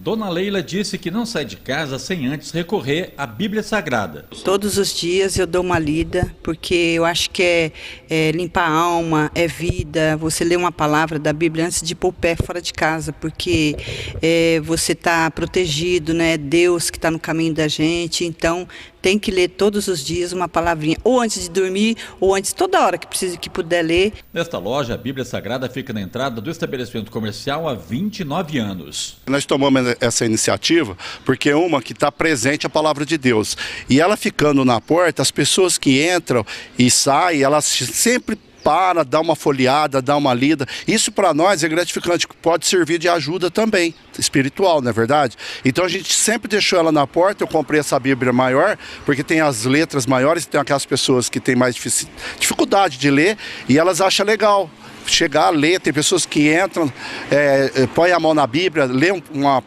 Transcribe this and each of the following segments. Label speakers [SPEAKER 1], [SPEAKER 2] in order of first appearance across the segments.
[SPEAKER 1] Dona Leila disse que não sai de casa sem antes recorrer à Bíblia Sagrada.
[SPEAKER 2] Todos os dias eu dou uma lida, porque eu acho que é limpar a alma, é vida. Você lê uma palavra da Bíblia antes de pôr o pé fora de casa, porque você está protegido, né? Deus que está no caminho da gente, então tem que ler todos os dias uma palavrinha, ou antes de dormir, ou antes, toda hora que puder ler.
[SPEAKER 1] Nesta loja, a Bíblia Sagrada fica na entrada do estabelecimento comercial há 29 anos.
[SPEAKER 3] Nós tomamos essa iniciativa porque é uma que está presente a palavra de Deus. E ela ficando na porta, as pessoas que entram e saem, elas sempre para, dá uma folheada, dá uma lida. Isso para nós é gratificante, pode servir de ajuda também, espiritual, não é verdade? Então a gente sempre deixou ela na porta. Eu comprei essa Bíblia maior, porque tem as letras maiores, tem aquelas pessoas que têm mais dificuldade de ler, e elas acham legal chegar a ler. Tem pessoas que entram, põem a mão na Bíblia, lê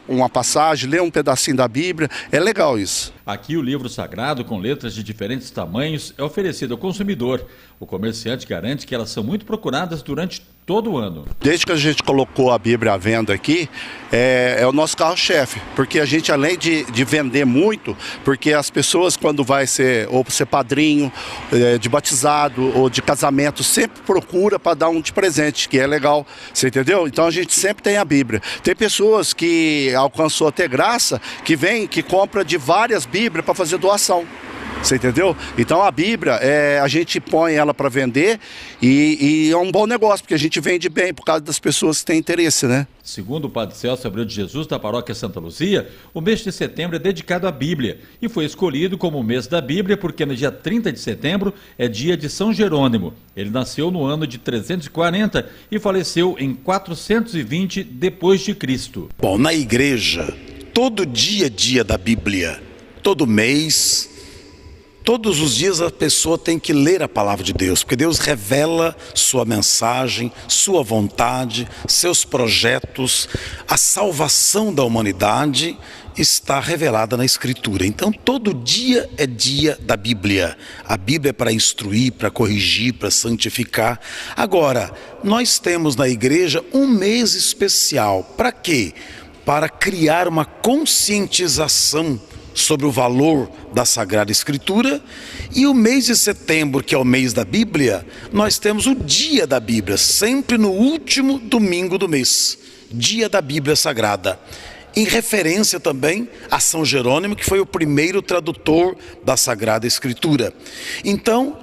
[SPEAKER 3] uma passagem, lê um pedacinho da Bíblia, é legal isso.
[SPEAKER 1] Aqui o livro sagrado, com letras de diferentes tamanhos, é oferecido ao consumidor. O comerciante garante que elas são muito procuradas durante todo o ano.
[SPEAKER 3] Desde que a gente colocou a Bíblia à venda aqui, é o nosso carro-chefe, porque a gente, além de vender muito, porque as pessoas, quando vai ser padrinho de batizado ou de casamento, sempre procura para dar um de presente, que é legal, você entendeu? Então a gente sempre tem a Bíblia. Tem pessoas que alcançou a ter graça, que vem, que compra de várias Bíblias para fazer doação. Você entendeu? Então a Bíblia, a gente põe ela para vender e é um bom negócio, porque a gente vende bem por causa das pessoas que têm interesse, né?
[SPEAKER 1] Segundo o padre Celso Abreu de Jesus, da paróquia Santa Luzia, o mês de setembro é dedicado à Bíblia e foi escolhido como o mês da Bíblia porque no dia 30 de setembro é dia de São Jerônimo. Ele nasceu no ano de 340 e faleceu em 420 depois de Cristo.
[SPEAKER 4] Bom, na igreja, todo dia é dia da Bíblia, todo mês. Todos os dias a pessoa tem que ler a palavra de Deus, porque Deus revela sua mensagem, sua vontade, seus projetos. A salvação da humanidade está revelada na Escritura. Então todo dia é dia da Bíblia. A Bíblia é para instruir, para corrigir, para santificar. Agora, nós temos na igreja um mês especial. Para quê? Para criar uma conscientização sobre o valor da Sagrada Escritura. E o mês de setembro, que é o mês da Bíblia, nós temos o dia da Bíblia, sempre no último domingo do mês, dia da Bíblia Sagrada, em referência também a São Jerônimo, que foi o primeiro tradutor da Sagrada Escritura. Então,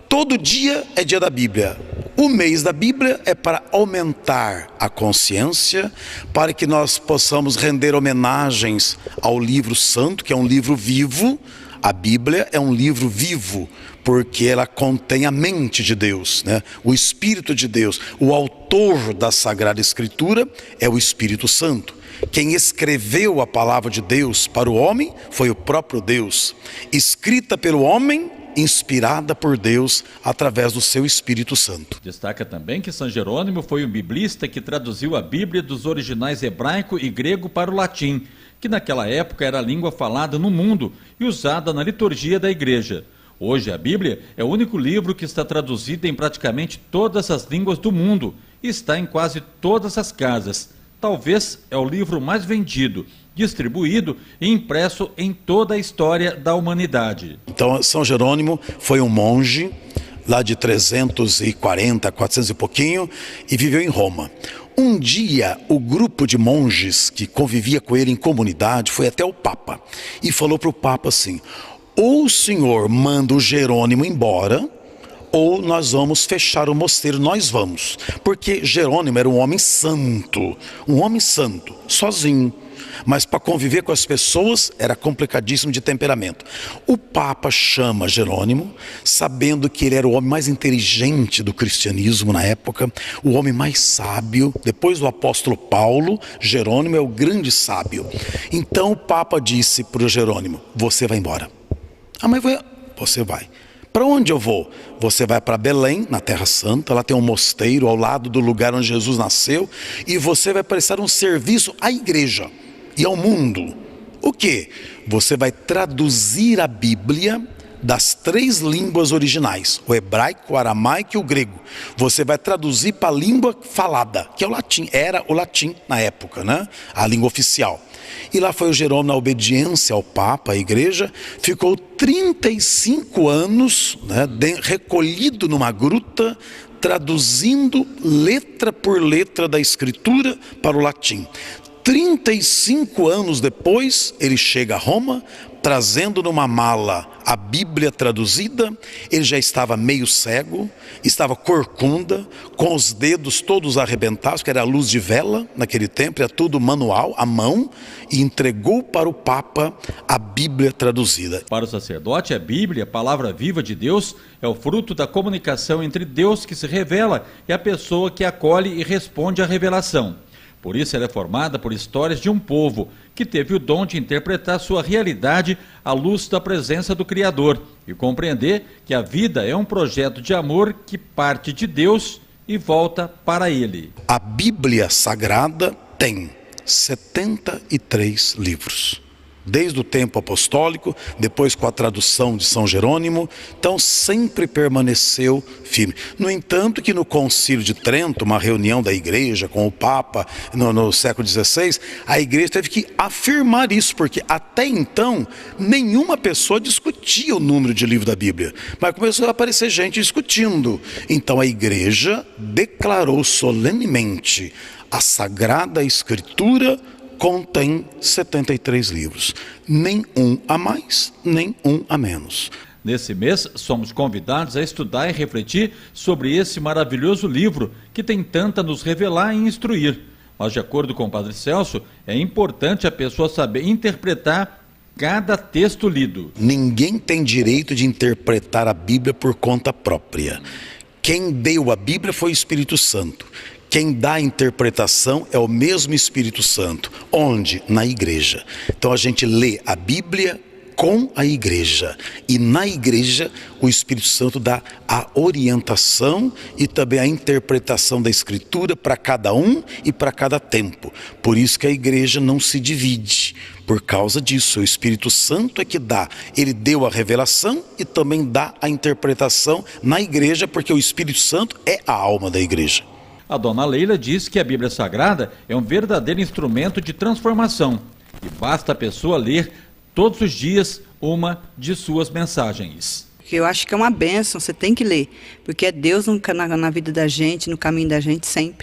[SPEAKER 4] todo dia é dia da Bíblia. O mês da Bíblia é para aumentar a consciência, para que nós possamos render homenagens ao livro santo, que é um livro vivo. A Bíblia é um livro vivo, porque ela contém a mente de Deus, né? O Espírito de Deus. O autor da Sagrada Escritura é o Espírito Santo. Quem escreveu a palavra de Deus para o homem foi o próprio Deus. Escrita pelo homem, inspirada por Deus através do seu Espírito Santo.
[SPEAKER 1] Destaca também que São Jerônimo foi um biblista que traduziu a Bíblia dos originais hebraico e grego para o latim, que naquela época era a língua falada no mundo e usada na liturgia da igreja. Hoje a Bíblia é o único livro que está traduzido em praticamente todas as línguas do mundo e está em quase todas as casas. Talvez é o livro mais vendido, distribuído e impresso em toda a história da humanidade.
[SPEAKER 4] Então, São Jerônimo foi um monge lá de 340, 400 e pouquinho, e viveu em Roma. Um dia, o grupo de monges que convivia com ele em comunidade foi até o Papa e falou para o Papa assim: ou o senhor manda o Jerônimo embora, ou nós vamos fechar o mosteiro. Nós vamos, porque Jerônimo era um homem santo, sozinho. Mas para conviver com as pessoas era complicadíssimo de temperamento. O Papa chama Jerônimo, sabendo que ele era o homem mais inteligente do cristianismo na época, o homem mais sábio. Depois do apóstolo Paulo, Jerônimo é o grande sábio. Então o Papa disse para o Jerônimo: você vai embora. Ah, mas você vai. Para onde eu vou? Você vai para Belém, na Terra Santa. Lá tem um mosteiro ao lado do lugar onde Jesus nasceu, e você vai prestar um serviço à igreja e ao mundo. O quê? Você vai traduzir a Bíblia das 3 línguas originais, o hebraico, o aramaico e o grego. Você vai traduzir para a língua falada, que é o latim, era o latim na época, né? A língua oficial. E lá foi o Jerônimo, na obediência ao Papa, à igreja, ficou 35 anos, né, recolhido numa gruta, traduzindo letra por letra da escritura para o latim. 35 anos depois, ele chega a Roma, trazendo numa mala a Bíblia traduzida. Ele já estava meio cego, estava corcunda, com os dedos todos arrebentados, que era a luz de vela naquele tempo, era tudo manual, à mão, e entregou para o Papa a Bíblia traduzida.
[SPEAKER 1] Para o sacerdote, a Bíblia, a palavra viva de Deus, é o fruto da comunicação entre Deus que se revela e a pessoa que acolhe e responde à revelação. Por isso ela é formada por histórias de um povo que teve o dom de interpretar sua realidade à luz da presença do Criador e compreender que a vida é um projeto de amor que parte de Deus e volta para Ele.
[SPEAKER 4] A Bíblia Sagrada tem 73 livros. Desde o tempo apostólico, depois com a tradução de São Jerônimo, então sempre permaneceu firme. No entanto, que no Concílio de Trento, uma reunião da igreja com o Papa no século XVI, a igreja teve que afirmar isso, porque até então nenhuma pessoa discutia o número de livros da Bíblia, mas começou a aparecer gente discutindo. Então a igreja declarou solenemente: a Sagrada Escritura contém 73 livros, nem um a mais, nem um a menos.
[SPEAKER 1] Nesse mês, somos convidados a estudar e refletir sobre esse maravilhoso livro que tem tanto a nos revelar e instruir. Mas, de acordo com o Padre Celso, é importante a pessoa saber interpretar cada texto lido.
[SPEAKER 4] Ninguém tem direito de interpretar a Bíblia por conta própria. Quem deu a Bíblia foi o Espírito Santo. Quem dá a interpretação é o mesmo Espírito Santo. Onde? Na igreja. Então a gente lê a Bíblia com a igreja. E na igreja o Espírito Santo dá a orientação e também a interpretação da Escritura para cada um e para cada tempo. Por isso que a igreja não se divide. Por causa disso, o Espírito Santo é que dá. Ele deu a revelação e também dá a interpretação na igreja, porque o Espírito Santo é a alma da igreja.
[SPEAKER 1] A dona Leila diz que a Bíblia Sagrada é um verdadeiro instrumento de transformação e basta a pessoa ler todos os dias uma de suas mensagens.
[SPEAKER 2] Eu acho que é uma bênção, você tem que ler, porque é Deus na vida da gente, no caminho da gente sempre.